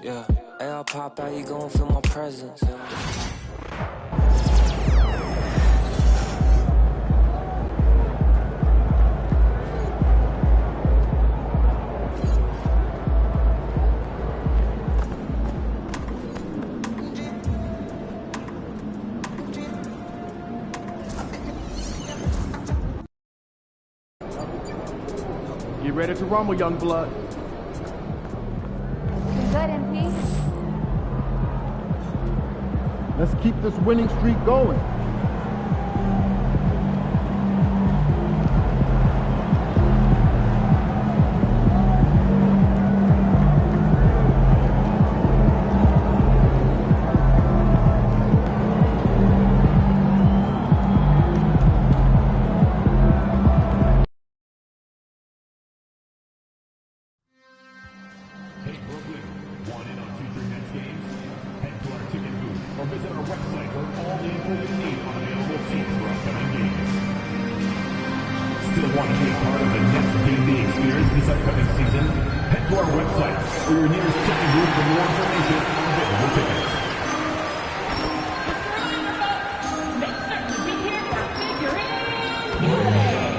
Yeah, hey, I'll pop out, you gon' feel my presence. Get ready to rumble, young blood. Good, MP. Let's keep this winning streak going. Hey Brooklyn, want in on future Nets games? Head to our ticket booth or visit our website for all the info you need on available seats for upcoming games. Still want to be a part of the Nets game day experience this upcoming season? Head to our website or your nearest ticket booth for more information on available tickets. Make certain to be here for figuring Monday.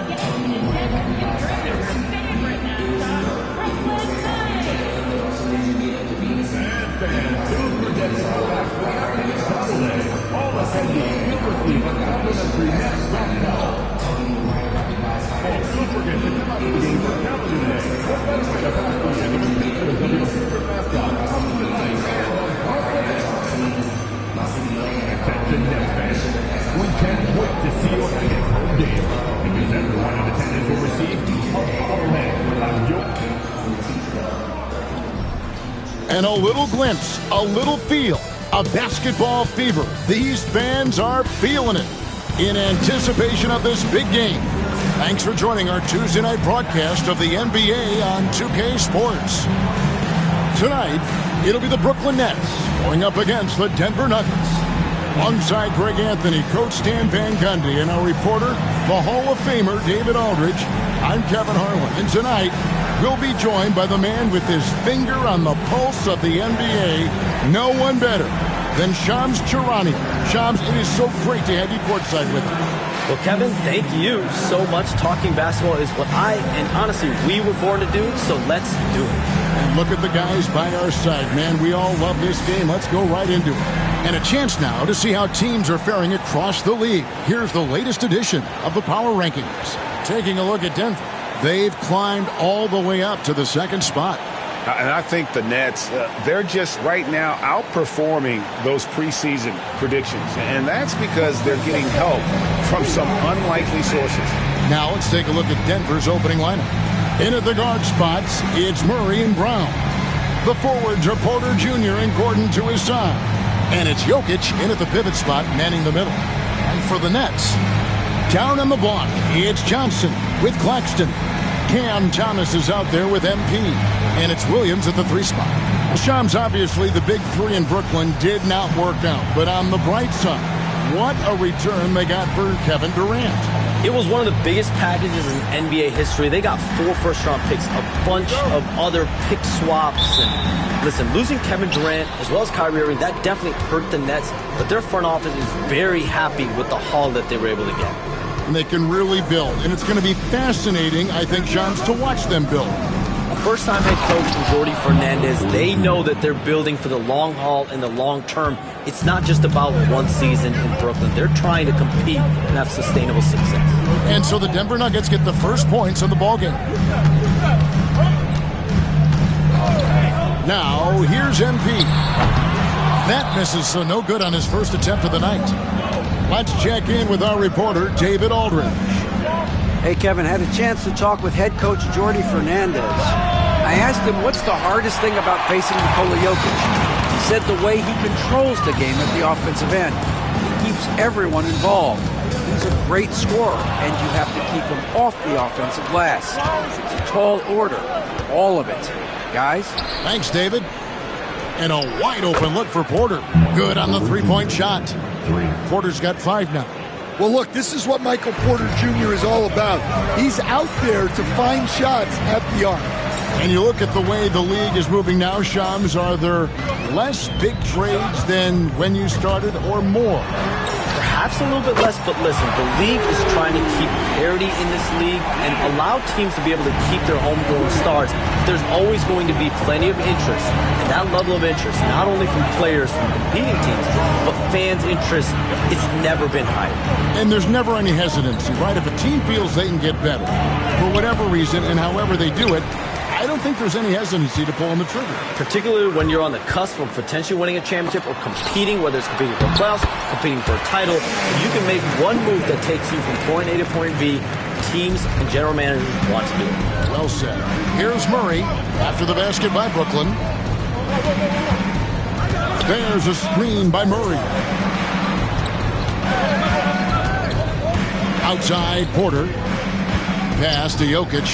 Hustling again in Denver, figuring your favorite mascot, Brooklyn Giants. Fans, don't forget to go back for our next holiday. All attendees will receive a complimentary Nets backpack. And don't forget to come out to the game for Calendar Day. What better way to pass the end of the pictures of your favorite mascot coming tonight and on Holiday. Attention Nets fans, we can't wait to see you at the next home game because everyone in attendance will receive a bobblehead from your And a little glimpse, a little feel of basketball fever. These fans are feeling it in anticipation of this big game. Thanks for joining our Tuesday night broadcast of the NBA on 2K Sports. Tonight, it'll be the Brooklyn Nets going up against the Denver Nuggets. Alongside Greg Anthony, Coach Stan Van Gundy, and our reporter, the Hall of Famer David Aldridge, I'm Kevin Harlan. And tonight, we'll be joined by the man with his finger on the pulse of the NBA, no one better than Shams Charania. Shams, it is so great to have you courtside with us. Well, Kevin, thank you so much. Talking basketball is what and honestly, we were born to do, so let's do it. And look at the guys by our side, man. We all love this game. Let's go right into it. And a chance now to see how teams are faring across the league. Here's the latest edition of the Power Rankings. Taking a look at Denver. They've climbed all the way up to the second spot. And I think the Nets, they're just right now outperforming those preseason predictions. And that's because they're getting help from some unlikely sources. Now let's take a look at Denver's opening lineup. In at the guard spots, it's Murray and Brown. The forwards are Porter Jr. and Gordon to his side. And it's Jokic in at the pivot spot, manning the middle. And for the Nets, down on the block, it's Johnson with Claxton. Cam Thomas is out there with MP. And it's Williams at the 3 spot. Shams, obviously the big 3 in Brooklyn did not work out. But on the bright side, what a return they got for Kevin Durant. It was one of the biggest packages in NBA history. They got 4 first-round picks, a bunch of other pick swaps. And listen, losing Kevin Durant as well as Kyrie Irving, that definitely hurt the Nets. But their front office is very happy with the haul that they were able to get. And they can really build. And it's going to be fascinating, I think, Shams, to watch them build. First-time head coach Jordi Fernandez, they know that they're building for the long haul and the long term. It's not just about one season in Brooklyn. They're trying to compete and have sustainable success. And so the Denver Nuggets get the first points in the ballgame. Now, here's MP. That misses, so no good on his first attempt of the night. Let's check in with our reporter, David Aldridge. Hey, Kevin, had a chance to talk with head coach Jordi Fernandez. I asked him what's the hardest thing about facing Nikola Jokic. He said the way he controls the game at the offensive end. He keeps everyone involved. He's a great scorer, and you have to keep him off the offensive glass. It's a tall order, all of it. Guys? Thanks, David. And a wide-open look for Porter. Good on the three-point shot. Porter's got 5 now. Well, look, this is what Michael Porter Jr. is all about. He's out there to find shots at the arc. And you look at the way the league is moving now, Shams, are there less big trades than when you started or more? Perhaps a little bit less, but listen, the league is trying to keep parity in this league and allow teams to be able to keep their homegrown stars. There's always going to be plenty of interest, and that level of interest, not only from players from competing teams, but fans' interest, it's never been higher. And there's never any hesitancy, right? If a team feels they can get better, for whatever reason, and however they do it, I don't think there's any hesitancy to pull on the trigger. Particularly when you're on the cusp of potentially winning a championship or competing, whether it's competing for playoffs, competing for a title. If you can make one move that takes you from point A to point B, teams and general managers want to do it. Well said. Here's Murray after the basket by Brooklyn. There's a screen by Murray. Outside, Porter. Pass to Jokic.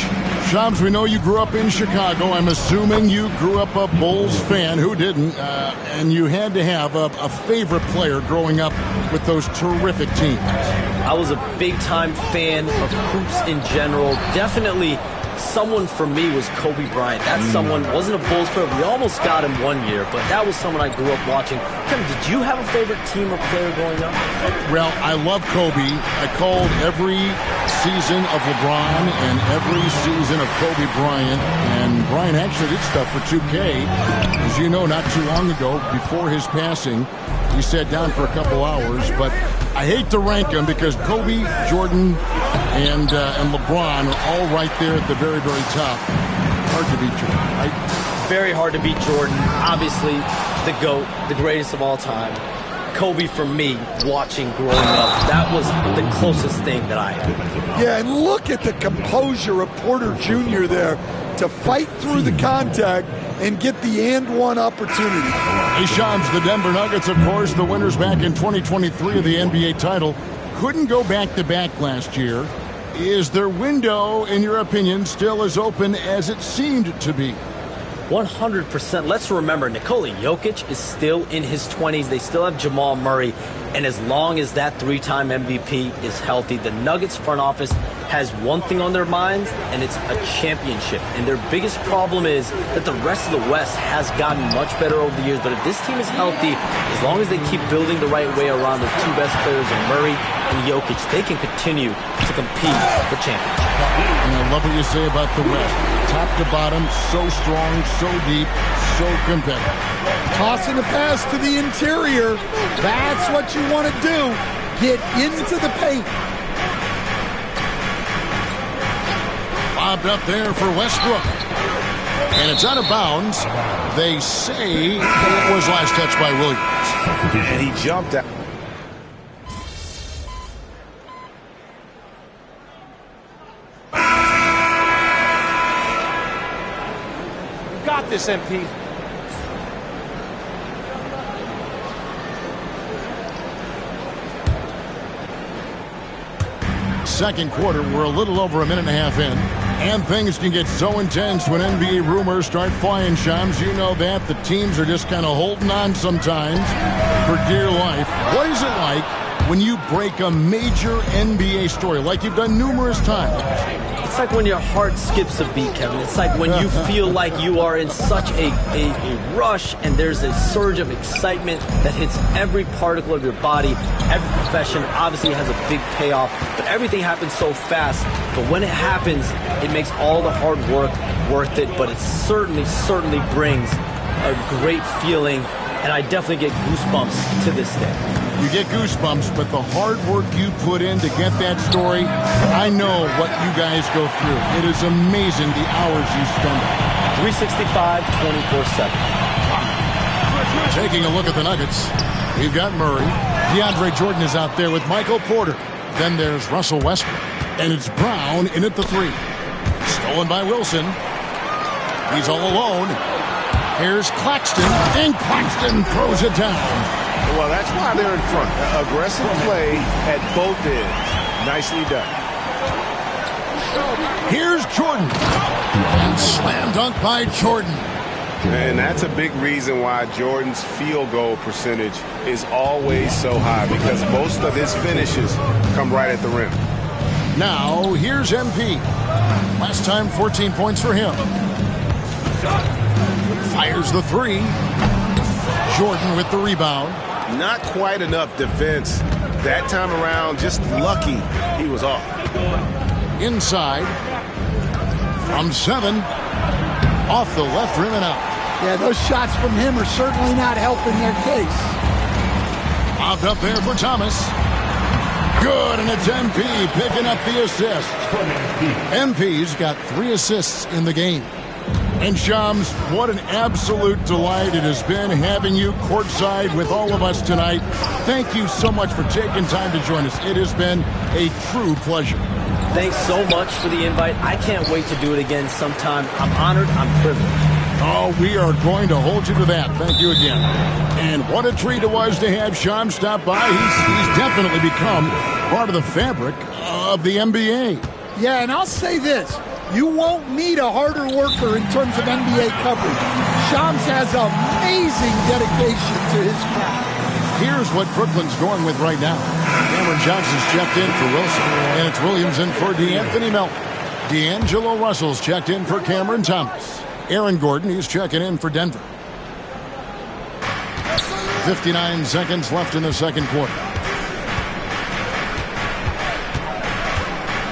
Shams, we know you grew up in Chicago. I'm assuming you grew up a Bulls fan. Who didn't? And you had to have a favorite player growing up with those terrific teams. I was a big-time fan of hoops in general. Definitely someone for me was Kobe Bryant. That someone wasn't a Bulls player. We almost got him one year, but that was someone I grew up watching. Kevin, did you have a favorite team or player growing up? Well, I love Kobe. I called every season of LeBron and every season of Kobe Bryant. And Bryant actually did stuff for 2K. As you know, not too long ago, before his passing, we sat down for a couple hours. But I hate to rank them because Kobe, Jordan, and LeBron are all right there at the very, very top. Hard to beat Jordan, right? Very hard to beat Jordan. Obviously, the GOAT, the greatest of all time. Kobe, for me, watching growing up, that was the closest thing that I had. Yeah, and look at the composure of Porter Jr. there to fight through the contact and get the and one opportunity. Hey, Shams, the Denver Nuggets, of course, the winners back in 2023 of the NBA title, couldn't go back-to-back last year. Is their window, in your opinion, still as open as it seemed to be? 100%. Let's remember, Nikola Jokic is still in his 20s. They still have Jamal Murray. And as long as that three-time MVP is healthy, the Nuggets front office has one thing on their minds, and it's a championship. And their biggest problem is that the rest of the West has gotten much better over the years. But if this team is healthy, as long as they keep building the right way around their two best players, in Murray and Jokic, they can continue to compete for championship. And I love what you say about the West. Top to bottom, so strong, so deep, so competitive. Tossing the pass to the interior. That's what you want to do. Get into the paint. Lobbed up there for Westbrook. And it's out of bounds. They say it was last touch by Williams. And he jumped out. Got this, MP. Second quarter, we're a little over a minute and a half in, and things can get so intense when NBA rumors start flying, Shams. You know that. The teams are just kind of holding on sometimes for dear life. What is it like when you break a major NBA story, like you've done numerous times? It's like when your heart skips a beat, Kevin. It's like when you feel like you are in such a rush and there's a surge of excitement that hits every particle of your body. Every profession obviously has a big payoff, but everything happens so fast. But when it happens, it makes all the hard work worth it, but it certainly brings a great feeling, and I definitely get goosebumps to this day. You get goosebumps, but the hard work you put in to get that story, I know what you guys go through. It is amazing the hours you spend. 365, 24/7. Taking a look at the Nuggets, we've got Murray. DeAndre Jordan is out there with Michael Porter. Then there's Russell Westbrook. And it's Brown in at the three. Stolen by Wilson. He's all alone. Here's Claxton, and Claxton throws it down. Well, that's why they're in front. Aggressive play at both ends. Nicely done. Here's Jordan. And slam dunk by Jordan. And that's a big reason why Jordan's field goal percentage is always so high, because most of his finishes come right at the rim. Now, here's MP. Last time, 14 points for him. Fires the three. Jordan with the rebound. Not quite enough defense that time around. Just lucky he was off. Inside. From 7. Off the left rim and out. Yeah, those shots from him are certainly not helping their case. Popped up there for Thomas. Good, and it's MP picking up the assist. MP's got 3 assists in the game. And Shams, what an absolute delight it has been having you courtside with all of us tonight. Thank you so much for taking time to join us. It has been a true pleasure. Thanks so much for the invite. I can't wait to do it again sometime. I'm honored. I'm privileged. Oh, we are going to hold you to that. Thank you again. And what a treat it was to have Shams stop by. He's definitely become part of the fabric of the NBA. Yeah, and I'll say this. You won't meet a harder worker in terms of NBA coverage. Shams has amazing dedication to his craft. Here's what Brooklyn's going with right now. Cameron Johnson's checked in for Wilson. And it's Williams in for DeAnthony Melton. D'Angelo Russell's checked in for Cameron Thomas. Aaron Gordon, he's checking in for Denver. 59 seconds left in the second quarter.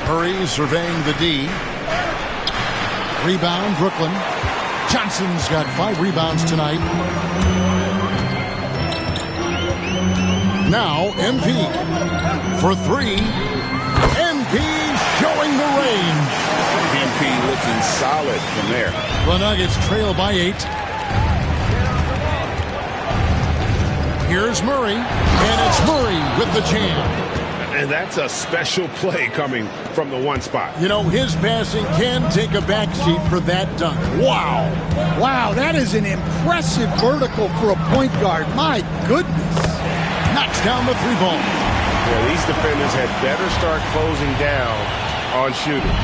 Murray surveying the D. Rebound, Brooklyn. Johnson's got 5 rebounds tonight. Now, MP for 3. MP showing the range. MP looking solid from there. The Nuggets trail by 8. Here's Murray, and it's Murray with the jam. And that's a special play coming from the one spot. You know, his passing can take a backseat for that dunk. Wow. Wow, that is an impressive vertical for a point guard. My goodness. Knocks down the 3-ball. Yeah, these defenders had better start closing down on shooting.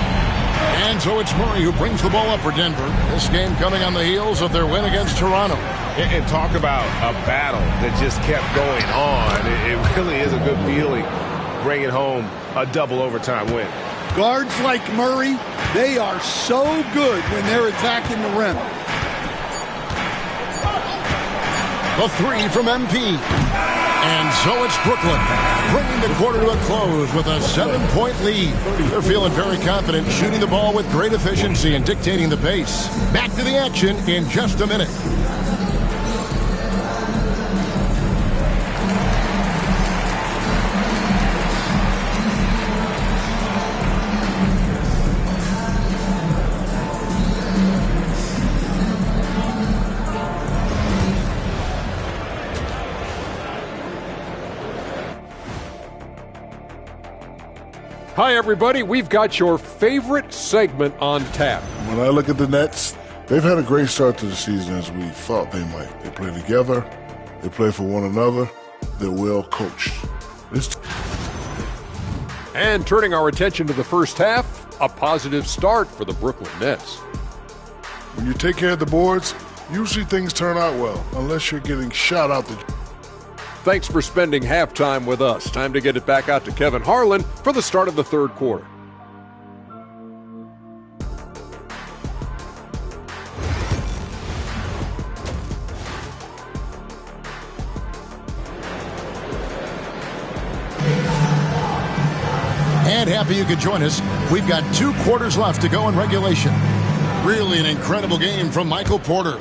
And so it's Murray who brings the ball up for Denver. This game coming on the heels of their win against Toronto. And talk about a battle that just kept going on. It really is a good feeling bringing home a double overtime win. Guards like Murray, they are so good when they're attacking the rim. The 3 from MP. And so it's Brooklyn, bringing the quarter to a close with a 7-point lead. They're feeling very confident, shooting the ball with great efficiency and dictating the pace. Back to the action in just a minute. Hi, everybody. We've got your favorite segment on tap. When I look at the Nets, they've had a great start to the season as we thought they might. They play together. They play for one another. They're well coached. And turning our attention to the first half, a positive start for the Brooklyn Nets. When you take care of the boards, usually things turn out well, unless you're getting shot out the... Thanks for spending halftime with us. Time to get it back out to Kevin Harlan for the start of the third quarter. And happy you could join us. We've got 2 quarters left to go in regulation. Really an incredible game from Michael Porter.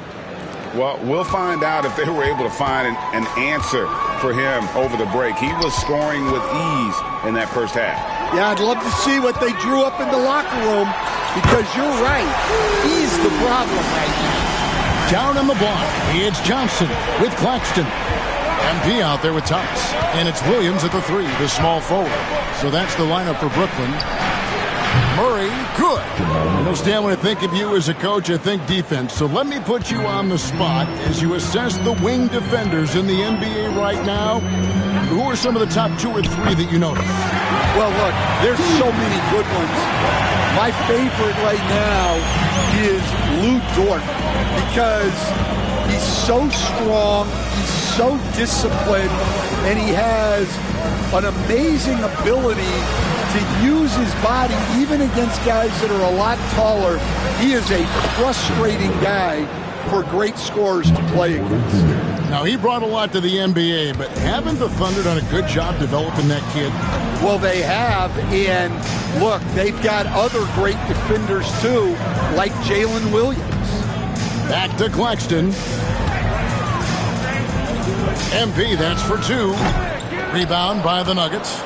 Well, we'll find out if they were able to find an answer for him over the break. He was scoring with ease in that first half. Yeah, I'd love to see what they drew up in the locker room because you're right. He's the problem right now. Down on the block, it's Johnson with Claxton. MP out there with Thomas. And it's Williams at the 3, the small forward. So that's the lineup for Brooklyn. Murray, good. You know, Stan, when I think of you as a coach, I think defense. So let me put you on the spot as you assess the wing defenders in the NBA right now. Who are some of the top 2 or 3 that you notice? Well, look, there's so many good ones. My favorite right now is Lou Dort because he's so strong, he's so disciplined, and he has an amazing ability to use his body, even against guys that are a lot taller. He is a frustrating guy for great scorers to play against. Now, he brought a lot to the NBA, but haven't the Thunder done a good job developing that kid? Well, they have, and look, they've got other great defenders too, like Jalen Williams. Back to Claxton. MP, that's for 2. Rebound by the Nuggets.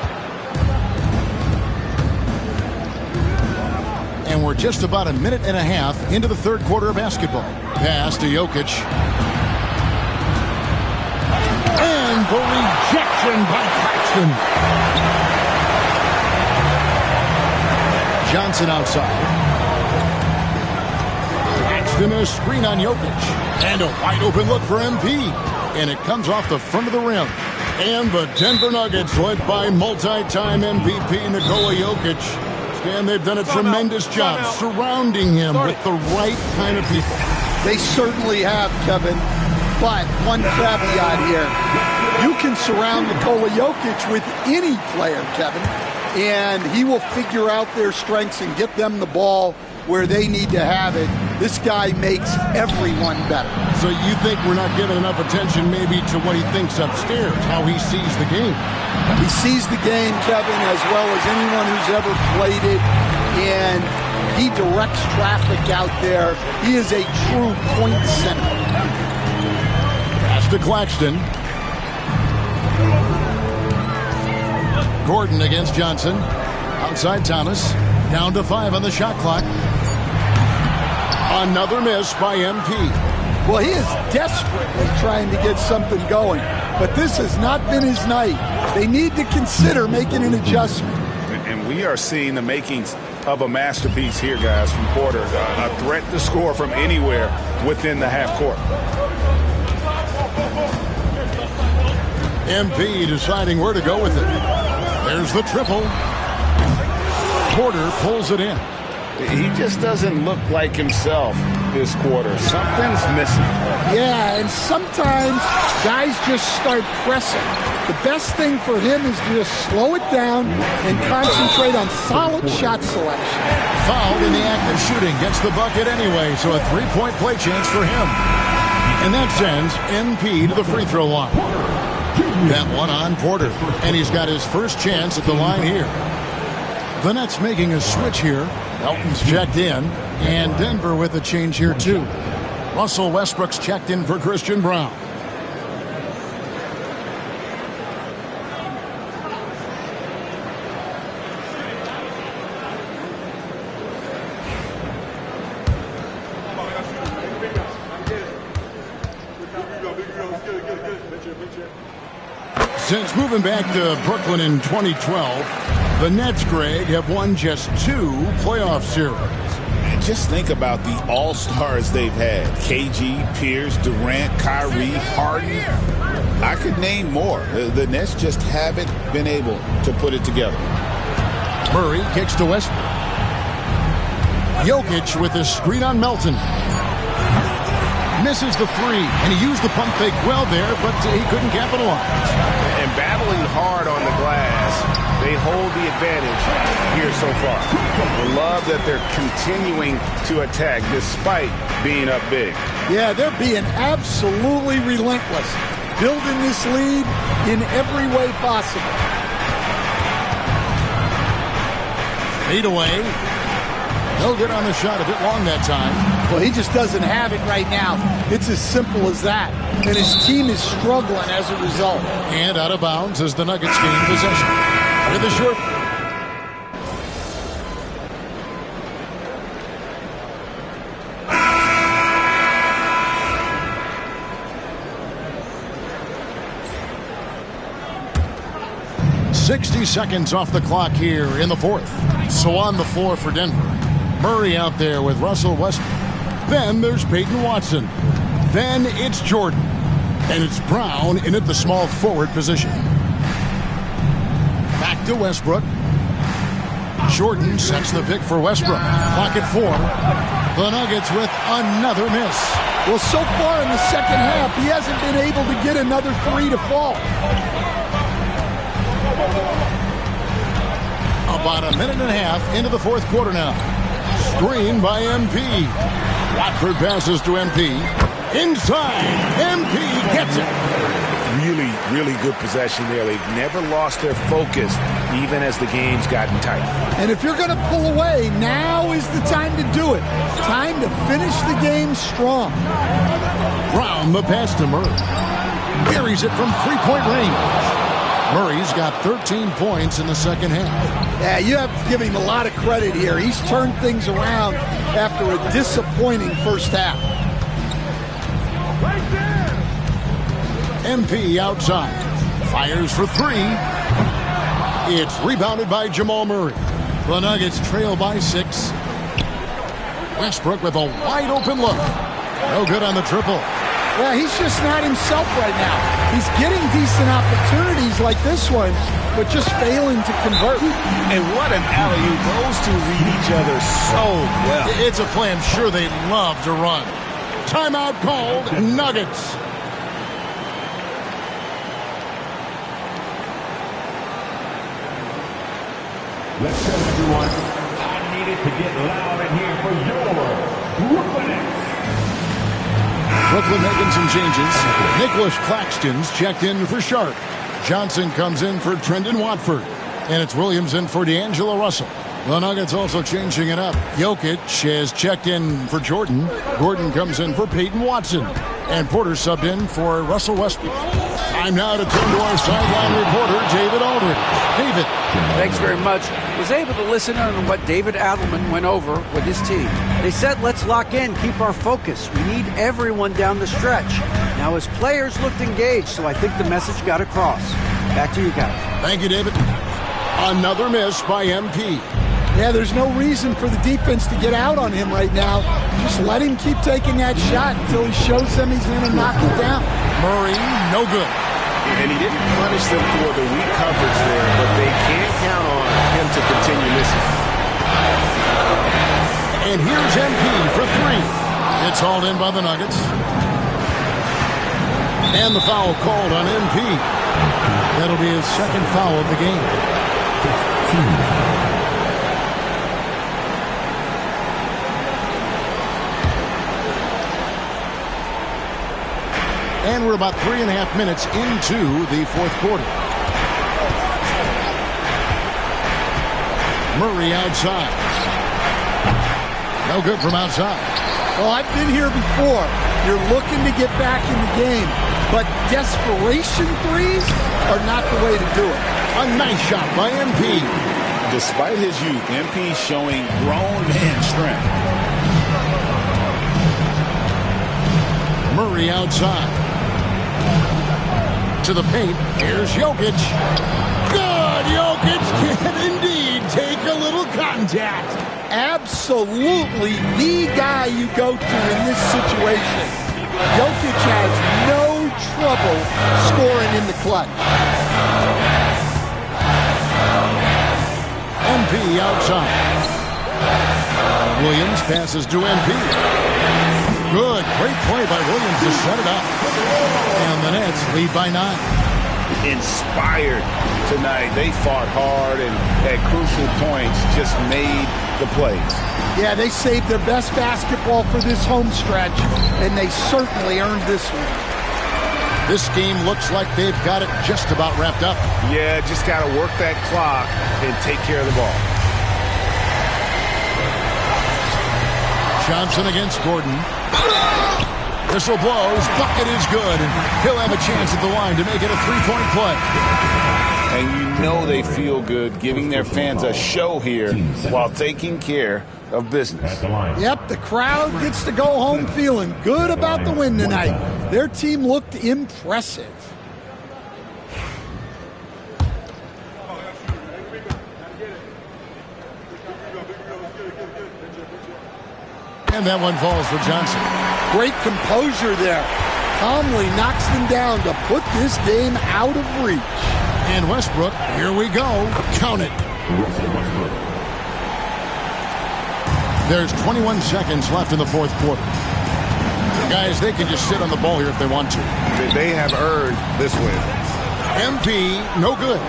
And we're just about a minute and a half into the third quarter of basketball. Pass to Jokic. And the rejection by Claxton. Johnson outside. Claxton a screen on Jokic. And a wide open look for MP. And it comes off the front of the rim. And the Denver Nuggets, led by multi-time MVP Nikola Jokic. And they've done a tremendous job surrounding him with the right kind of people. They certainly have, Kevin. But one caveat here. You can surround Nikola Jokic with any player, Kevin, and he will figure out their strengths and get them the ball where they need to have it. This guy makes everyone better. So you think we're not giving enough attention maybe to what he thinks upstairs, how he sees the game? He sees the game, Kevin, as well as anyone who's ever played it, and he directs traffic out there. He is a true point center. Pass to Claxton. Gordon against Johnson. Outside Thomas. Down to 5 on the shot clock. Another miss by MP. Well, he is desperately trying to get something going, but this has not been his night. They need to consider making an adjustment. And we are seeing the makings of a masterpiece here, guys, from Porter. A threat to score from anywhere within the half court. MP deciding where to go with it. There's the triple. Porter pulls it in. He just doesn't look like himself this quarter. Something's missing. Yeah, and sometimes guys just start pressing. The best thing for him is to just slow it down and concentrate on solid shot selection. Fouled in the act of shooting. Gets the bucket anyway, so a 3-point play chance for him. And that sends MP to the free throw line. That one on Porter. And he's got his first chance at the line here. The Nets making a switch here. Elton's checked in. And Denver with a change here too. Russell Westbrook's checked in for Christian Brown. Since moving back to Brooklyn in 2012, the Nets, Greg, have won just 2 playoff series. And just think about the all-stars they've had. KG, Pierce, Durant, Kyrie, Harden. I could name more. The Nets just haven't been able to put it together. Murray kicks to Westbrook. Jokic with a screen on Melton. Misses the 3, and he used the pump fake well there, but he couldn't capitalize. And battling hard on the glass, they hold the advantage here so far. I love that they're continuing to attack despite being up big. Yeah, they're being absolutely relentless, building this lead in every way possible. Fade away. He'll get on the shot a bit long that time. Well, he just doesn't have it right now. It's as simple as that. And his team is struggling as a result. And out of bounds as the Nuggets gain possession. With a short... ...60 seconds off the clock here in the fourth. So on the floor for Denver. Murray out there with Russell Westbrook. Then there's Peyton Watson. Then it's Jordan. And it's Brown in at the small forward position. Back to Westbrook. Jordan sets the pick for Westbrook. Clock at 4. The Nuggets with another miss. Well, so far in the second half, he hasn't been able to get another 3 to fall. About a minute and a half into the fourth quarter now. Screen by MP. Watford passes to MP. Inside. MP gets it. Really, really good possession there. They've never lost their focus, even as the game's gotten tight. And if you're going to pull away, now is the time to do it. Time to finish the game strong. Brown the pass to Murray. Carries it from three-point range. Murray's got 13 points in the second half. Yeah, you have to give him a lot of credit here. He's turned things around after a disappointing first half. MP outside. Fires for three. It's rebounded by Jamal Murray. The Nuggets trail by 6. Westbrook with a wide open look. No good on the triple. Yeah, he's just not himself right now. He's getting decent opportunities like this one, but just failing to convert. And what an alley-oop. Those two read each other so well. It's a play I'm sure they love to run. Timeout called, Nuggets. Let's go, everyone. I needed to get loud in here for your Brooklyn Nets. Brooklyn making some changes. Nicholas Claxton's checked in for Sharp. Johnson comes in for Trendon Watford. And it's Williams in for D'Angelo Russell. The Nuggets also changing it up. Jokic has checked in for Jordan. Gordon comes in for Peyton Watson. And Porter subbed in for Russell Westbrook. Time now to turn to our sideline reporter, David Aldridge. David. Thanks very much. Was able to listen on what David Adelman went over with his team. They said, let's lock in, keep our focus. We need everyone down the stretch. Now his players looked engaged, so I think the message got across. Back to you guys. Thank you, David. Another miss by MP. Yeah, there's no reason for the defense to get out on him right now. Just let him keep taking that shot until he shows them he's going to knock it down. Murray, no good. And he didn't punish them for the weak coverage there, but they can't count on him to continue missing. And here's MP for three. It's hauled in by the Nuggets. And the foul called on MP. That'll be his second foul of the game. And we're about 3.5 minutes into the fourth quarter. Murray outside. No good from outside. Well, I've been here before. You're looking to get back in the game, but desperation threes are not the way to do it. A nice shot by MP. Despite his youth, MP showing grown man strength. Murray outside. To the paint. Here's Jokic. Good. Jokic can indeed take a little contact. Absolutely the guy you go to in this situation. Jokic has no trouble scoring in the clutch. MP outside. Williams passes to MP. Good. Great play by Williams to set it up. And the Nets lead by 9. Inspired tonight. They fought hard and at crucial points just made the plays. Yeah, they saved their best basketball for this home stretch, and they certainly earned this one. This game looks like they've got it just about wrapped up. Yeah, just got to work that clock and take care of the ball. Johnson against Gordon. Whistle blows. Bucket is good. And he'll have a chance at the line to make it a three-point play. And you know they feel good giving their fans a show here while taking care of business. Yep, the crowd gets to go home feeling good about the win tonight. Their team looked impressive. And that one falls for Johnson. Great composure there. Calmly knocks them down to put this game out of reach. And Westbrook, here we go. Count it. There's 21 seconds left in the fourth quarter. Guys, they can just sit on the ball here if they want to. They have earned this win. MP, no good.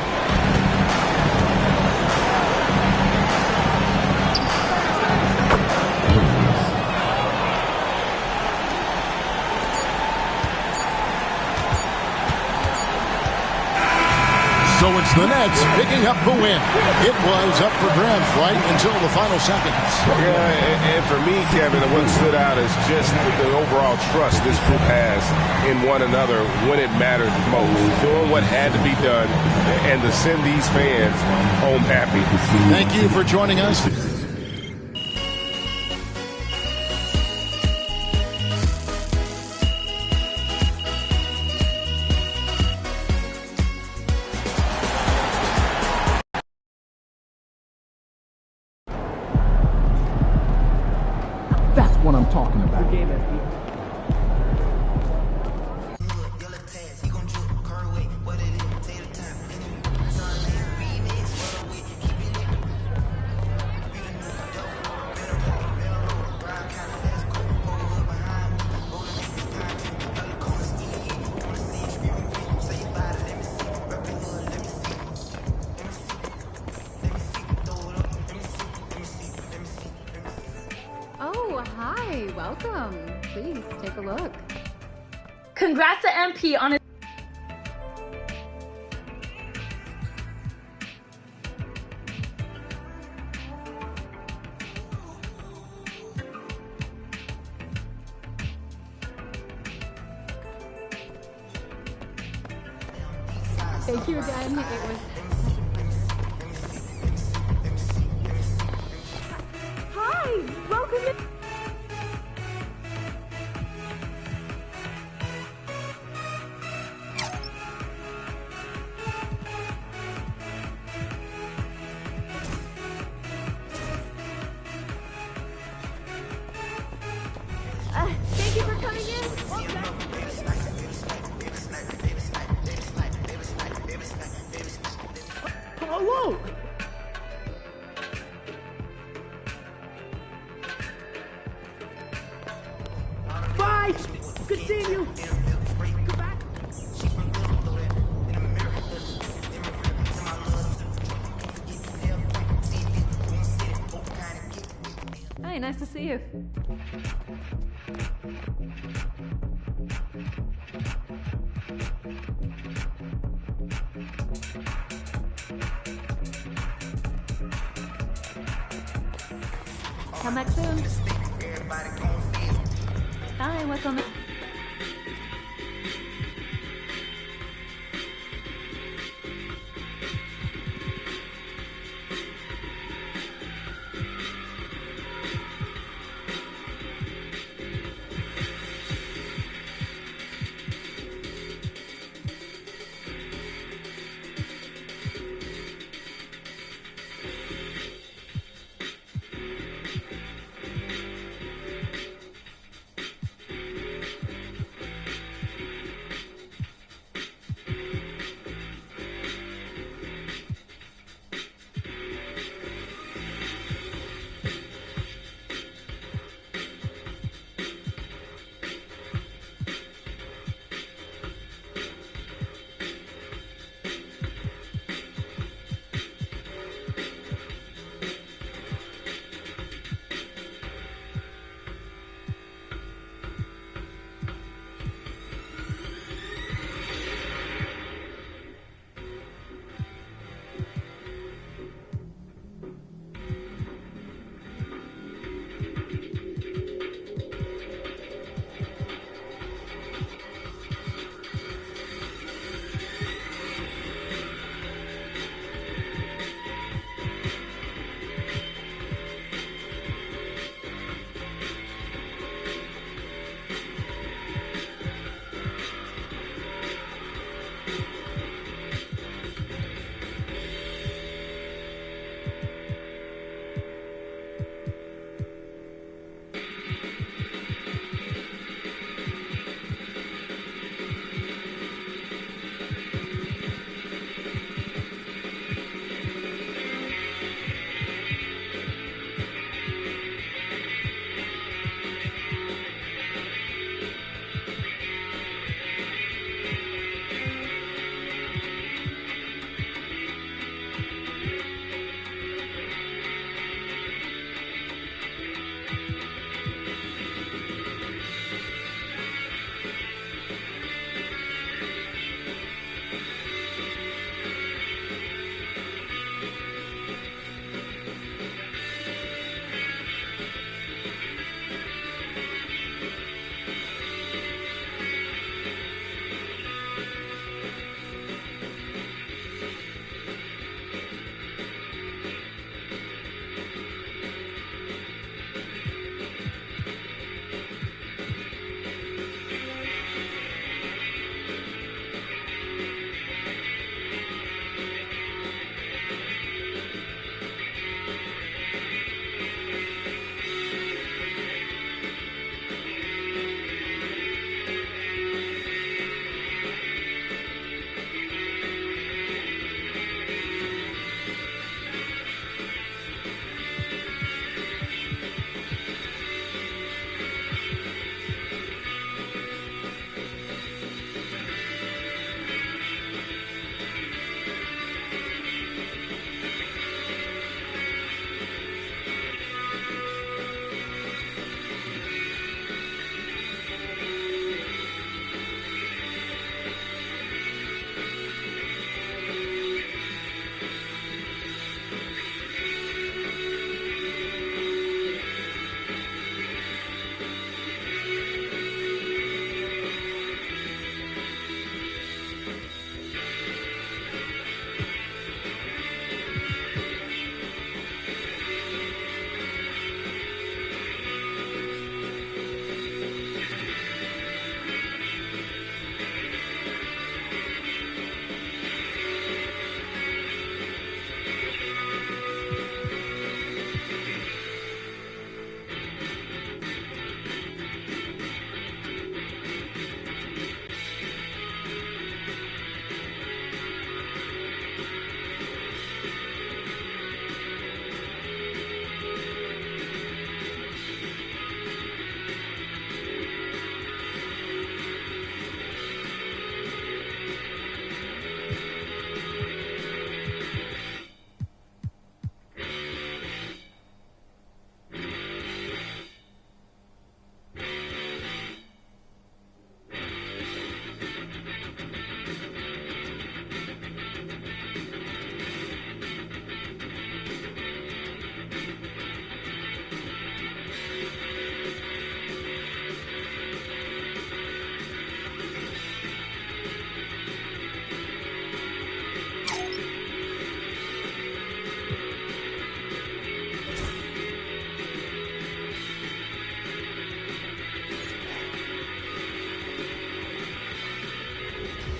So it's the Nets picking up the win. It was up for grabs right until the final seconds. Yeah, and for me, Kevin, what stood out is just the overall trust this group has in one another when it mattered most. Doing what had to be done and to send these fans home happy. Thank you for joining us. That's what I'm talking about. Oh, hi. Welcome. Please take a look. Congrats to MP on his Thank you again. It was. Hi. Welcome. Thank you for coming in. Hello. Bye. Good seeing you. Goodbye. Hi, nice to see you. Come back soon. Hi, what's on the...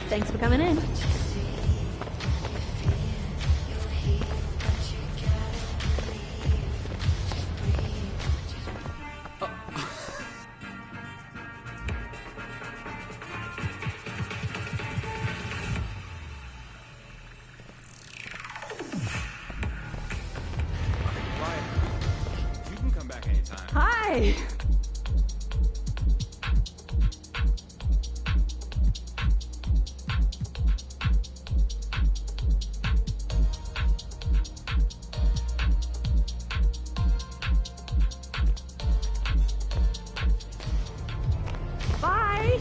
Thanks for coming in. You can come back anytime. Hi. Bye.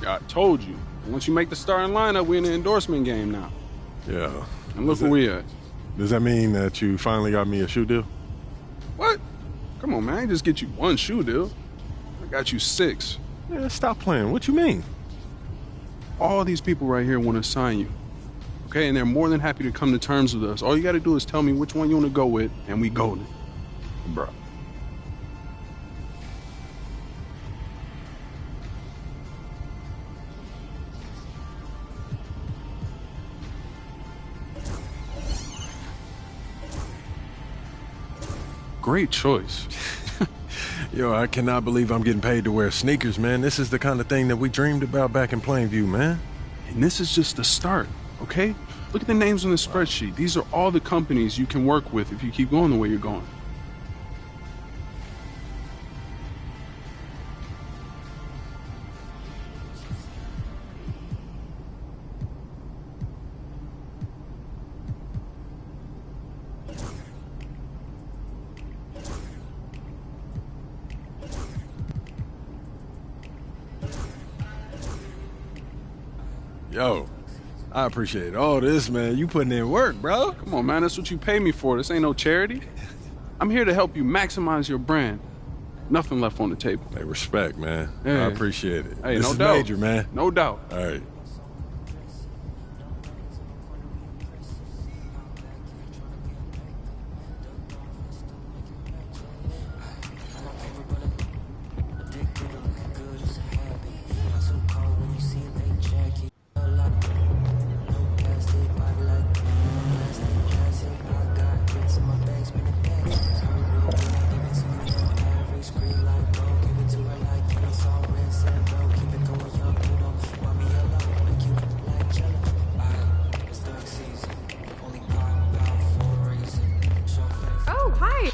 I told you. Once you make the starting lineup, we're in the endorsement game now. Yeah. And look where we at. Does that mean that you finally got me a shoe deal? What? Come on, man. I ain't just get you one shoe deal. I got you 6. Yeah, stop playing. What you mean? All these people right here want to sign you. Okay? And they're more than happy to come to terms with us. All you got to do is tell me which one you want to go with, and we golden. Bro. Great choice. Yo, I cannot believe I'm getting paid to wear sneakers, man. This is the kind of thing that we dreamed about back in Plainview, man. And this is just the start, okay? Look at the names on the spreadsheet. These are all the companies you can work with if you keep going the way you're going. Yo, I appreciate all this, man. You putting in work, bro. Come on, man. That's what you pay me for. This ain't no charity. I'm here to help you maximize your brand. Nothing left on the table. Hey, respect, man. Yeah. I appreciate it. Hey, this no is doubt. major, man. No doubt. All right. Oh, hi.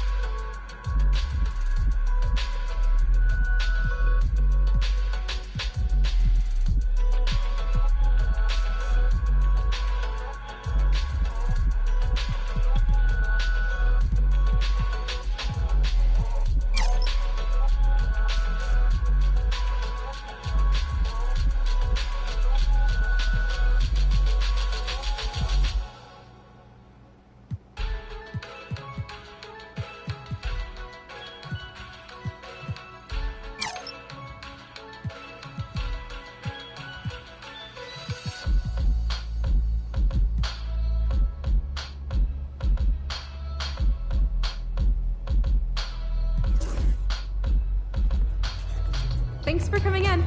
Thanks for coming in.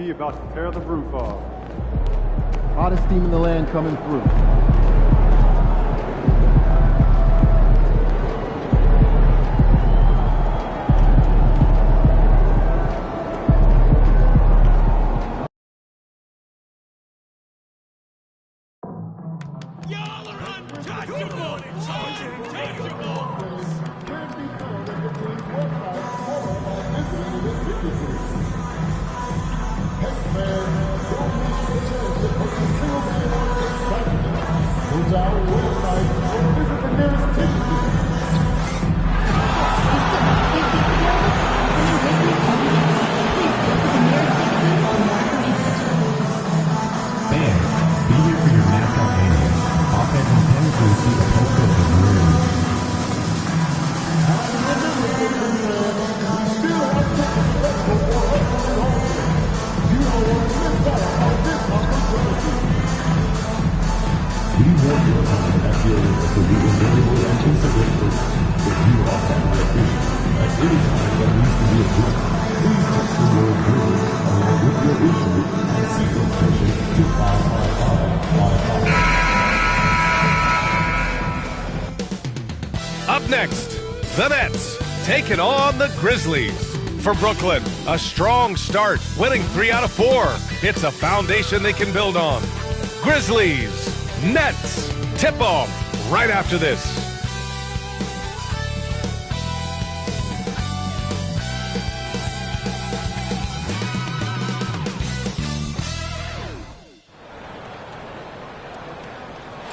MP about to tear the roof off. Hottest team in the land coming through. Up next, the Nets taking on the Grizzlies. For Brooklyn, a strong start, winning 3 out of 4. It's a foundation they can build on. Grizzlies, Nets, tip-off right after this.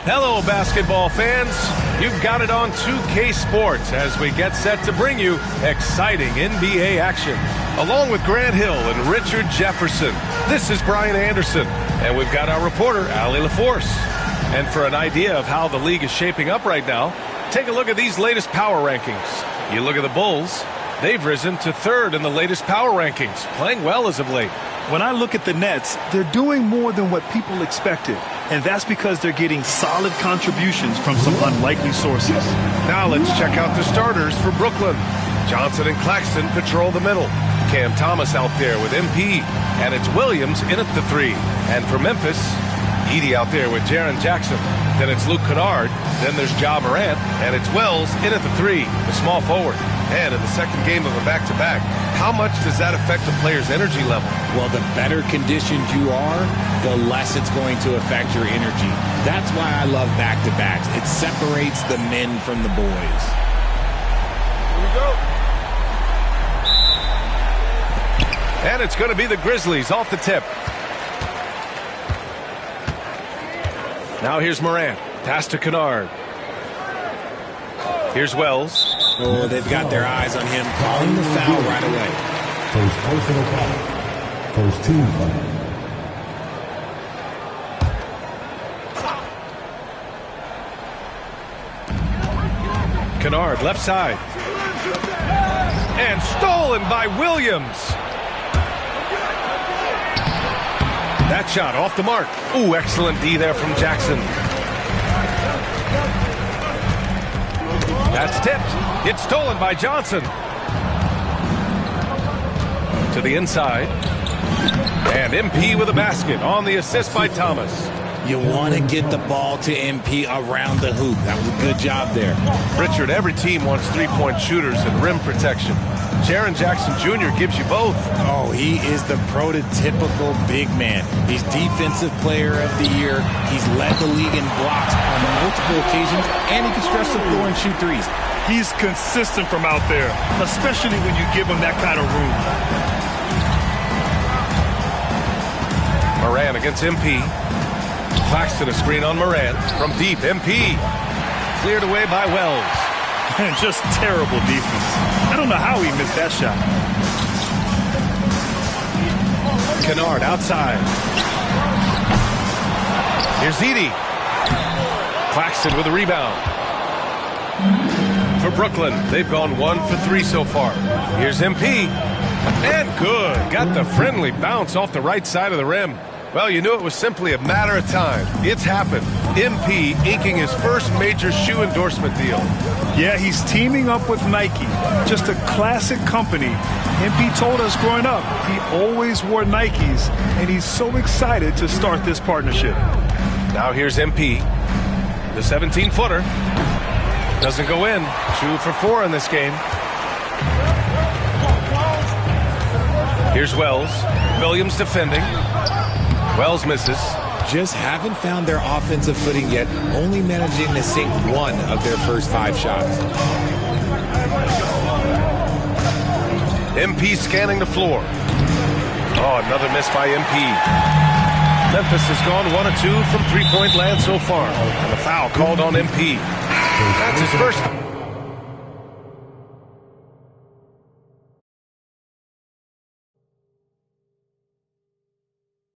Hello, basketball fans. You've got it on 2K Sports as we get set to bring you exciting NBA action. Along with Grant Hill and Richard Jefferson, this is Brian Anderson, and we've got our reporter, Allie LaForce. And for an idea of how the league is shaping up right now, take a look at these latest power rankings. You look at the Bulls, they've risen to 3rd in the latest power rankings, playing well as of late. When I look at the Nets, they're doing more than what people expected. And that's because they're getting solid contributions from some unlikely sources. Now let's check out the starters for Brooklyn. Johnson and Claxton patrol the middle. Cam Thomas out there with MP. And it's Williams in at the 3. And for Memphis, Edey out there with Jaren Jackson. Then it's Luke Kennard. Then there's Ja Morant. And it's Wells in at the 3, the small forward. And in the second game of a back-to-back, how much does that affect a player's energy level? Well, the better conditioned you are, the less it's going to affect your energy. That's why I love back-to-backs. It separates the men from the boys. Here we go. And it's going to be the Grizzlies off the tip. Now here's Morant. Pass to Kennard. Here's Wells. Oh, they've got their eyes on him, calling the foul right away. First personal foul. First team foul. Kennard, left side. And stolen by Williams. That shot off the mark. Ooh, excellent D there from Jackson. That's tipped. It's stolen by Johnson. To the inside. And MP with a basket on the assist by Thomas. You want to get the ball to MP around the hoop. That was a good job there. Richard, every team wants three-point shooters and rim protection. Jaren Jackson Jr. gives you both. Oh, he is the prototypical big man. He's Defensive Player of the Year. He's led the league in blocks on multiple occasions, and he can stretch the floor and shoot threes. He's consistent from out there, especially when you give him that kind of room. Morant against MP. Claxton a screen on Morant. From deep, MP. Cleared away by Wells. And just terrible defense. I don't know how he missed that shot. Kennard outside. Here's Edey. Claxton with a rebound. For Brooklyn, they've gone 1 for 3 so far. Here's MP. And good. Got the friendly bounce off the right side of the rim. Well, you knew it was simply a matter of time. It's happened. MP inking his first major shoe endorsement deal. Yeah, he's teaming up with Nike. Just a classic company. MP told us growing up, he always wore Nikes, and he's so excited to start this partnership. Now here's MP. The 17-footer. Doesn't go in. 2 for 4 in this game. Here's Wells. Williams defending. Wells misses. Just haven't found their offensive footing yet, only managing to sink 1 of their first 5 shots. MP scanning the floor. Oh, another miss by MP. Memphis has gone 1 of 2 from three-point land so far. And a foul called on MP. That's his first.